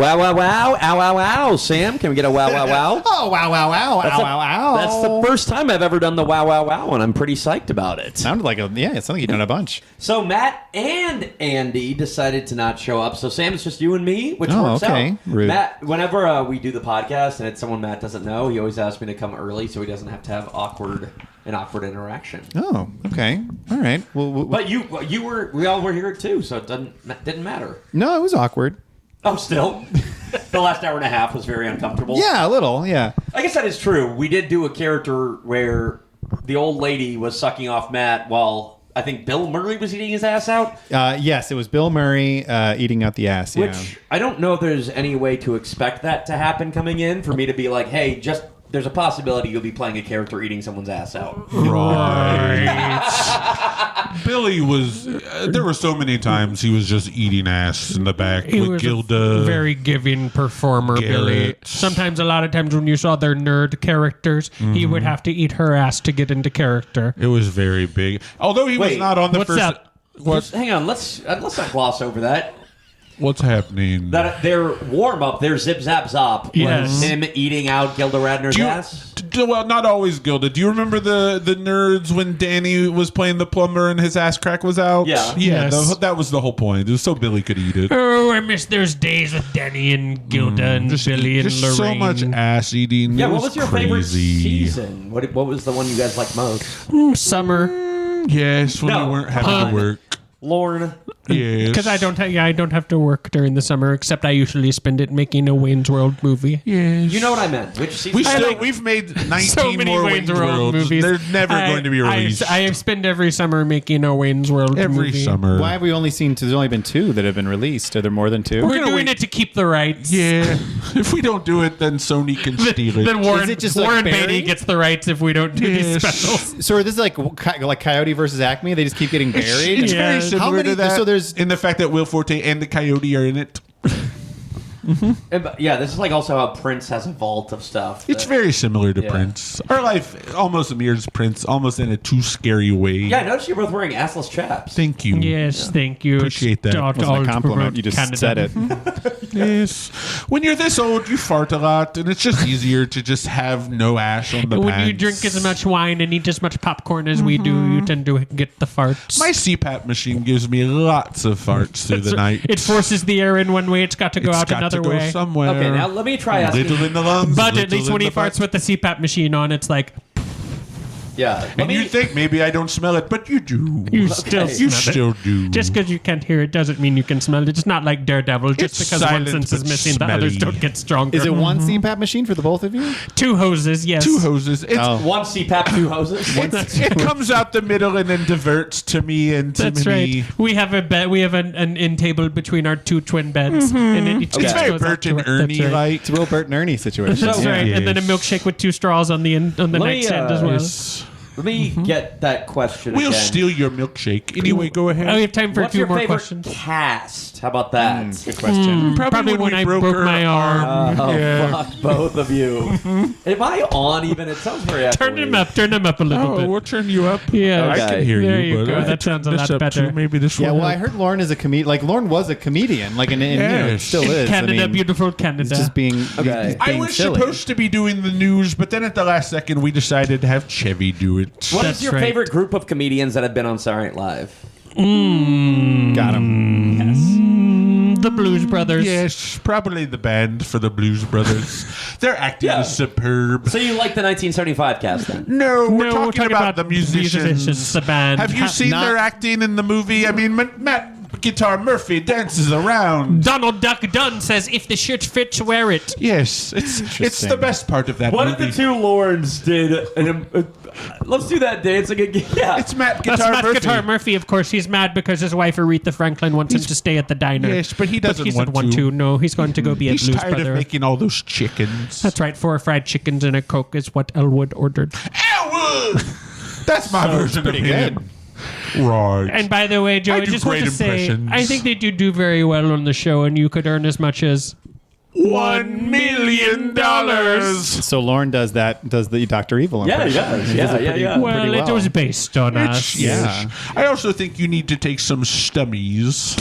Wow, wow, wow. Ow, ow, ow. Sam, can we get a wow, wow, wow? Oh, wow, wow, wow. Ow, ow, ow. That's the first time I've ever done the wow, wow, wow, and I'm pretty psyched about it. It sounded like it sounded like you've done a bunch. So Matt and Andy decided to not show up. So Sam, it's just you and me, which works out. Rude. Matt, whenever we do the podcast and it's someone Matt doesn't know, he always asks me to come early so he doesn't have to have an awkward interaction. Oh, okay. All right. Well, But we all were here too, so it didn't matter. no, it was awkward. Oh, still? The last hour and a half was very uncomfortable. Yeah, a little. Yeah. I guess that is true. We did do a character where the old lady was sucking off Matt while I think Bill Murray was eating his ass out. Yes, it was Bill Murray eating out the ass. Yeah. Which I don't know if there's any way to expect that to happen coming in for me to be like, hey, just there's a possibility you'll be playing a character eating someone's ass out. Right. Billy was... there were so many times he was just eating ass in the back He with was Gilda. a very giving performer, Billy. Garrett. Sometimes, a lot of times when you saw their nerd characters, he would have to eat her ass to get into character. It was very big. Although he was Wait, not on the what's first... that? Just hang on, let's not gloss over that. What's happening? That their warm up, their zip zap zop, Yes. was him eating out Gilda Radner's Do you- ass. well, not always Gilda. Do you remember the nerds when Danny was playing the plumber and his ass crack was out? Yeah. Yes. That was the whole point. It was so Billy could eat it. Oh, I miss those days with Danny and Gilda and Billy and Just Lorraine. so much ass eating. Yeah, It what was your favorite crazy. season? What was the one you guys liked most? Summer. Yes, when No, we weren't having to work. Lorne. Yes. Because I don't have to work during the summer, except I usually spend it making a Wayne's World movie. Yes. You know what I meant. Which season? We've made 19 So many more Wayne's Wayne's World Worlds. movies. They're never going to be released. I spend every summer making a Wayne's World every movie. summer. Why have we only seen? There's only been 2 that have been released. Are there more than 2? We're gonna doing wait- it to keep the rights. Yeah. If we don't do it, then Sony can steal it. Then Warren, Is it just like Warren Barry? Beatty gets the rights if we don't do these Yes. specials. So this is like Coyote versus Acme. They just keep getting buried. It's very Yeah. similar How many? to that. So there's in the fact that Will Forte and the Coyote are in it. Yeah, this is like also how Prince has a vault of stuff. It's very similar to Yeah. Prince. Our life almost mirrors Prince, almost in a too scary way. Yeah, I noticed you're both wearing assless chaps. Thank you. Yes, thank you. Appreciate that. Dot wasn't a all compliment. You just Canada. said it. Yes. When you're this old, you fart a lot, and it's just easier to just have no ash on the When pants. you drink as much wine and eat as much popcorn as we do, you tend to get the farts. My CPAP machine gives me lots of farts through the night. It forces the air in one way. It's got to go It's out got another to go way. somewhere. Okay, now let me try asking. Little in the lungs. But at little least in when he the butt. farts with the CPAP machine on, it's like Yeah. And you think maybe I don't smell it, but you do. you still Okay. smell You it. still do. Just because you can't hear it doesn't mean you can smell it. It's not like Daredevil. Just It's because one silent sense is but missing, the others smelly. don't get stronger. Is it one CPAP machine for the both of you? 2 hoses? Yes. 2 hoses. It's, Oh. one CPAP, 2 hoses. it comes out the middle and then diverts to me and to That's me. right. We have a bed. We have an end table between our 2 twin beds, and it each It's very goes up Bert to and it. That's Ernie right. like. It's a real Bert and Ernie situation. That's right. And then a Yes. milkshake with 2 straws on the end, on the Let me, nightstand as well. Yes. Let me get that question We'll again. steal your milkshake. Anyway, go ahead. Oh, we have time for What's 2 your more favorite questions. cast? How about that? Good question. Probably when we I broke her my arm. Oh, Yeah. fuck both of you. Am I on even? It sounds very Turn him up. Turn him up a little Oh, bit. we'll turn you up. Yeah. I Okay. can hear There you. you but go. I That can sounds a turn this lot up better. too. Maybe this Yeah, will well, I help. heard Lorne is a comedian. Like Lorne was a comedian. Like, and you know, Yes. still is. Canada, I mean, beautiful Canada. It's just being. Okay. he's I being was silly. supposed to be doing the news, but then at the last second, we decided to have Chevy do it. What That's is your right. favorite group of comedians that have been on Saturday Night Live? Got him. the Blues Brothers. Yes, probably the band for the Blues Brothers. Their acting Yeah. is superb. So you like the 1975 cast then? No, we're No, talking about the musicians. the band. Have you seen not- their acting in the movie? I mean, Matt Guitar Murphy dances around. Donald Duck Dunn says, if the shirt fits, wear it. Yes, it's the best part of that What if movie. the 2 Lornes did? Let's do that dancing again. Yeah. It's Matt That's Guitar Matt Murphy. Guitar Murphy, of course. He's mad because his wife Aretha Franklin wants him to stay at the diner. Yes, but he doesn't He doesn't want want to. to. No, he's going to go be a He's Blues tired Brother. of making all those chickens. That's right. 4 fried chickens and a Coke is what Elwood ordered. Elwood! That's my version of pretty him. good. Right. And by the way, Joe, I I do just want great to say, impressions. I think they do very well on the show, and you could earn as much as $1 million. So Lorne does that. Does the Dr. Evil Yeah, impression? he does. He Yeah, it yeah, pretty- yeah. well, pretty it was based on us. Yeah. I also think you need to take some stummies.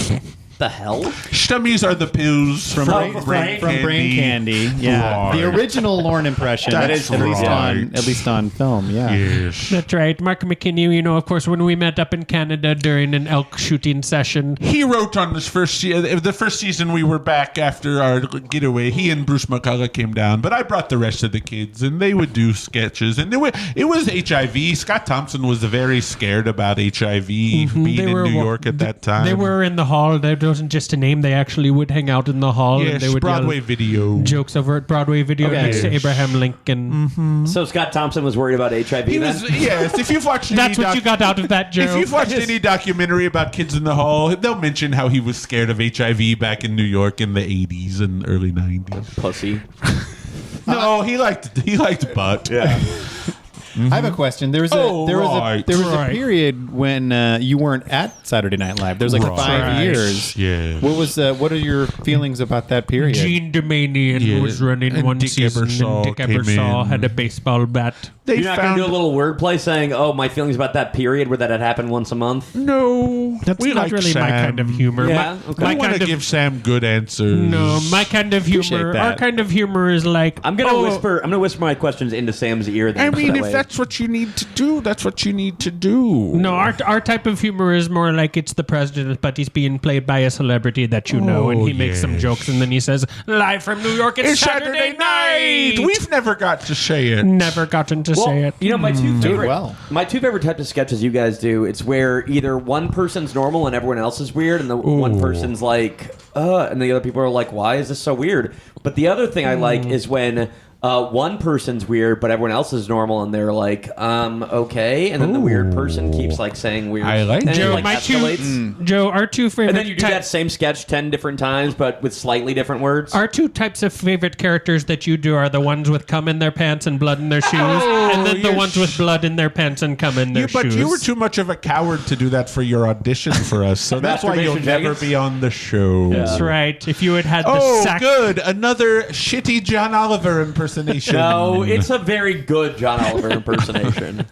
The hell? Stummies are the pills From brain candy. Yeah, Right. the original Lorne impression. That's at right. least on film. Yeah. Yes. That's right. Mark McKinney, of course, when we met up in Canada during an elk shooting session. He wrote on this the first season we were back after our getaway. He and Bruce McCullough came down, but I brought the rest of the kids, and they would do sketches. And it was HIV. Scott Thompson was very scared about HIV being in New York at that time. They were in the hall. That wasn't just a name. They actually would hang out in the hall. Yes, and they would Broadway yell Video. jokes over at Broadway Video next to Abraham Lincoln. So Scott Thompson was worried about HIV He then? was, yes, if you've watched That's what you got out of that joke. If you've watched any documentary about kids in the hall, they'll mention how he was scared of HIV back in New York in the 80s and early 90s. Pussy. No, he liked butt. Yeah. I have a question. There was a period when you weren't at Saturday Night Live. There was like 5 years. Yeah. What are your feelings about that period? Gene Domanian was running And one Dick season, Ebersol and Dick came Ebersol in. had a baseball bat. You're not going to do a little wordplay saying, "Oh, my feelings about that period where that had happened once a month." No, That's we not like really my Sam. kind of humor. Yeah, okay. I want to give Sam good answers. No, my kind of humor. that. Our kind of humor is like I'm gonna whisper my questions into Sam's ear. Then, I mean, that if way. that's what you need to do, that's what you need to do. No, our type of humor is more like it's the president, but he's being played by a celebrity that you know, and he makes some yes. jokes, and then he says, "Live from New York, it's Saturday night." We've never got to say it. Never gotten to say it. My two favorite types of sketches you guys do, it's where either one person's normal and everyone else is weird, and the one person's like, and the other people are like, why is this so weird? But the other thing I like is when one person's weird, but everyone else is normal, and they're like, okay, and then the weird person keeps like saying weird. I like and it, Joe, like, escalates. Joe, our two favorite And then you do that same sketch 10 different times, but with slightly different words. Our two types of favorite characters that you do are the ones with cum in their pants and blood in their shoes, and then the you're ones with blood in their pants and cum in their shoes. But you were too much of a coward to do that for your audition for us, so that's why you'll Masturbation never Vegas? be on the show. That's right. If you had the Oh, sack. good. Another shitty John Oliver impersonation. No, it's a very good John Oliver impersonation.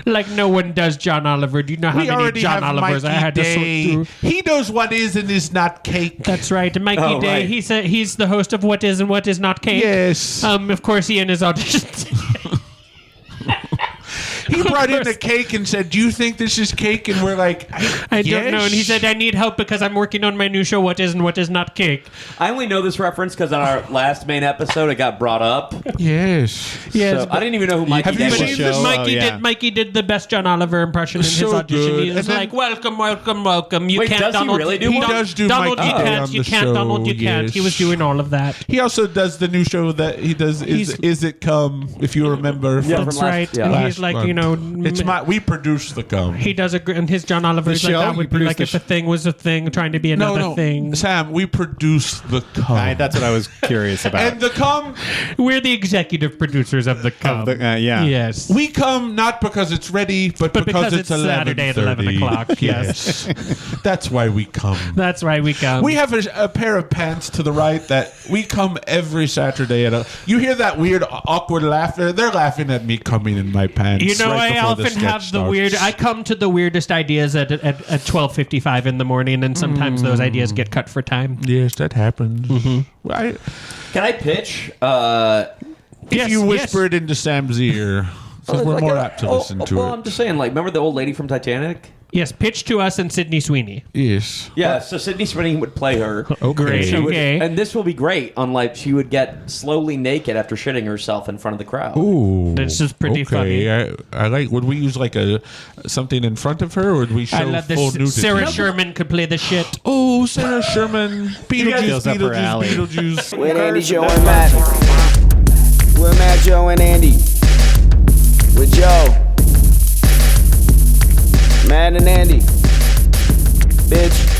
Like no one does John Oliver. Do you know how We many already John have Olivers Mikey I had to Day. sort through? He knows what is and is not cake. That's right. Mikey Oh, Day. right. He's the host of What Is and What Is Not Cake. Yes. Of course, he in his audition. He brought in a cake and said, "Do you think this is cake?" And we're like, I don't know. And he said, "I need help because I'm working on my new show, What Is and What Is Not Cake." I only know this reference because on our last main episode, it got brought up. "Yes." Yes, So I didn't even know who Mikey Have you Day seen was. this? Mikey did the best John Oliver impression in his So audition. good. He was And then- like, "Welcome, welcome, welcome." You Wait, can't, does he Donald. really do He one? does do Donald, Mikey you Day can't. on You the can't. show, Donald, you can't. He was yes. doing all of that. He also does the new show that he does. Is it come? If you remember, Yeah, from That's from last- right. yeah. And last he's like, month. It's we produce the come. He does and his John Oliver is like show? that You would be produce like the if a thing was a thing trying to be another thing. Sam, we produce the cum. That's what I was curious about. And the cum, We're the executive producers of the cum. Yeah. Yes. we come not because it's ready, but because it's Saturday at 11 o'clock. Yes. That's why we come. That's why we come. We have a pair of pants to the right that we come every Saturday you hear that weird awkward laughter? They're laughing at me coming in my pants. You know, right I before the often sketch have the starts. weird. I come to the weirdest ideas at 12:55 in the morning, and sometimes those ideas get cut for time. Yes, that happens. Can I pitch? If you whisper it into Sam's ear, so we're more apt to listen to well, it. I'm just saying, like, remember the old lady from Titanic? Yes, pitch to us and Sydney Sweeney. Yes. Yeah, so Sydney Sweeney would play her. Okay. She would- Okay. and this will be great on, like, she would get slowly naked after shitting herself in front of the crowd. Ooh. This is pretty funny. I like. Would we use like something in front of her, or would we show I love full this. nudity? Sarah Sherman could play the shit. Oh, Sarah Sherman. Beetlejuice, Feels up her alley. Beetlejuice. With Andy, Joe, and Matt. With Matt, Joe, and Andy. With Joe. Matt and Andy. Bitch.